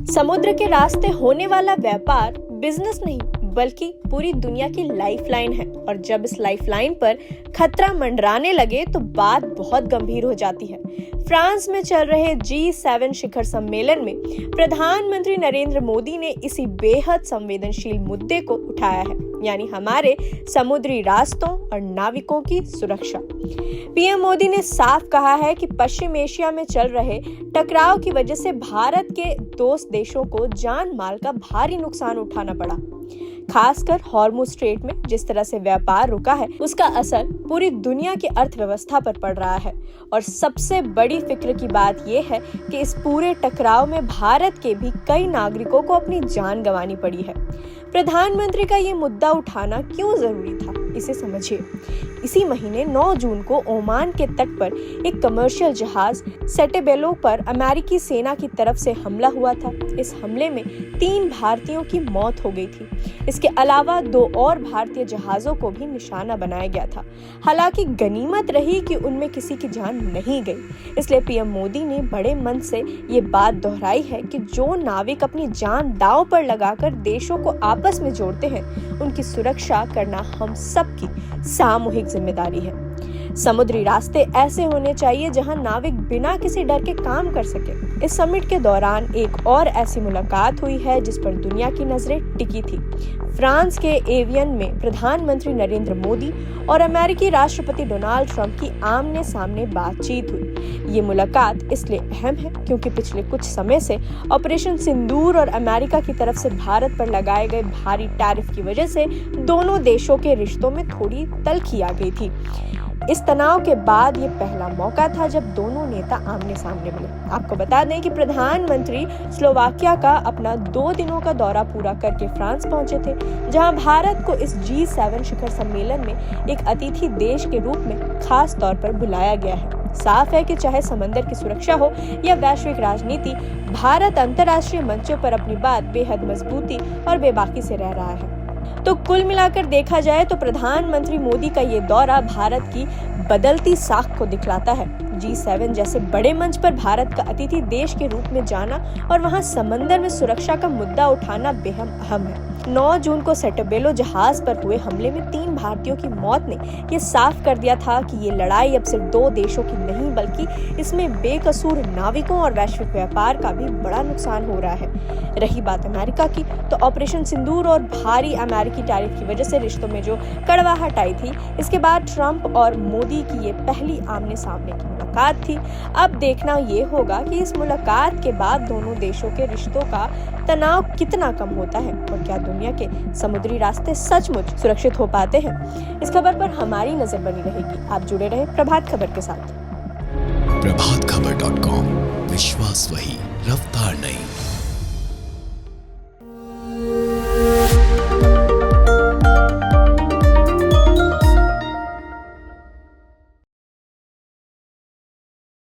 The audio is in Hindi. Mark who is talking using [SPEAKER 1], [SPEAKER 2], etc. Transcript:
[SPEAKER 1] समुद्र के रास्ते होने वाला व्यापार बिजनेस नहीं बल्कि पूरी दुनिया की लाइफलाइन है और जब इस लाइफलाइन पर खतरा मंडराने लगे तो बात बहुत गंभीर हो जाती है। फ्रांस में चल रहे G7 शिखर सम्मेलन में प्रधानमंत्री नरेंद्र मोदी ने इसी बेहद संवेदनशील मुद्दे को उठाया है, यानी हमारे समुद्री रास्तों और नाविकों की सुरक्षा। पीएम मोदी ने साफ कहा है कि पश्चिम एशिया में चल रहे टकराव की वजह से भारत के दोस्त देशों को जान माल का भारी नुकसान उठाना पड़ा। खासकर हॉर्मुज़ स्ट्रेट में जिस तरह से व्यापार रुका है उसका असर पूरी दुनिया की अर्थव्यवस्था पर पड़ रहा है और सबसे बड़ी फिक्र की बात यह है कि इस पूरे टकराव में भारत के भी कई नागरिकों को अपनी जान गंवानी पड़ी है। प्रधानमंत्री का ये मुद्दा उठाना क्यों जरूरी था, इसे समझिए। इसी महीने 9 जून को ओमान के तट पर एक कमर्शियल जहाज सेटेबेलो पर अमेरिकी सेना की तरफ से हमला हुआ था। इस हमले में 3 भारतीयों की मौत हो गई थी। इसके अलावा 2 और भारतीय जहाजों को भी निशाना बनाया गया था। हालांकि गनीमत रही कि उनमें किसी की जान नहीं गई। इसलिए पीएम मोदी ने बड़े मन से ये बात दोहराई है कि जो नाविक अपनी जान दांव पर लगाकर देशों को आपस में जोड़ते हैं, उनकी सुरक्षा करना हम सबकी सामूहिक जिम्मेदारी है। समुद्री रास्ते ऐसे होने चाहिए जहां नाविक बिना किसी डर के काम कर सके। इस समिट के दौरान एक और ऐसी मुलाकात हुई है जिस पर दुनिया की नजरें टिकी थी। फ्रांस के एवियन में प्रधानमंत्री नरेंद्र मोदी और अमेरिकी राष्ट्रपति डोनाल्ड ट्रंप की आमने सामने बातचीत हुई। ये मुलाकात इसलिए अहम है क्योंकि पिछले कुछ समय से ऑपरेशन सिंदूर और अमेरिका की तरफ से भारत पर लगाए गए भारी टैरिफ की वजह से दोनों देशों के रिश्तों में थोड़ी तल्खी आ गई थी। इस तनाव के बाद ये पहला मौका था जब दोनों नेता आमने सामने मिले। आपको बता दें कि प्रधानमंत्री स्लोवाकिया का अपना 2 दिनों का दौरा पूरा करके फ्रांस पहुंचे थे, जहां भारत को इस G7 शिखर सम्मेलन में एक अतिथि देश के रूप में खास तौर पर बुलाया गया है। साफ है कि चाहे समंदर की सुरक्षा हो या वैश्विक राजनीति, भारत अंतर्राष्ट्रीय मंचों पर अपनी बात बेहद मजबूती और बेबाकी से रह रहा है। तो कुल मिलाकर देखा जाए तो प्रधानमंत्री मोदी का ये दौरा भारत की बदलती साख को दिखलाता है। G7 जैसे बड़े मंच पर भारत का अतिथि देश के रूप में जाना और वहां समंदर में सुरक्षा का मुद्दा उठाना बेहद अहम है। 9 जून को सेटेबेलो जहाज पर हुए हमले में 3 भारतीयों की मौत ने ये साफ कर दिया था कि ये लड़ाई अब सिर्फ 2 देशों की नहीं बल्कि इसमें बेकसूर नाविकों और वैश्विक व्यापार का भी बड़ा नुकसान हो रहा है। रही बात अमेरिका की, तो ऑपरेशन सिंदूर और भारी अमेरिकी टैरिफ की वजह से रिश्तों में जो कड़वाहट आई थी, इसके बाद ट्रंप और मोदी की ये पहली आमने सामने की मुलाकात थी। अब देखना ये होगा कि इस मुलाकात के बाद दोनों देशों के रिश्तों का तनाव कितना कम होता है और क्या दुनिया के समुद्री रास्ते सचमुच सुरक्षित हो पाते हैं। इस खबर पर हमारी नजर बनी रहेगी। आप जुड़े रहे प्रभात खबर के साथ।
[SPEAKER 2] प्रभातखबर.com, विश्वास वही, रफ्तार नहीं।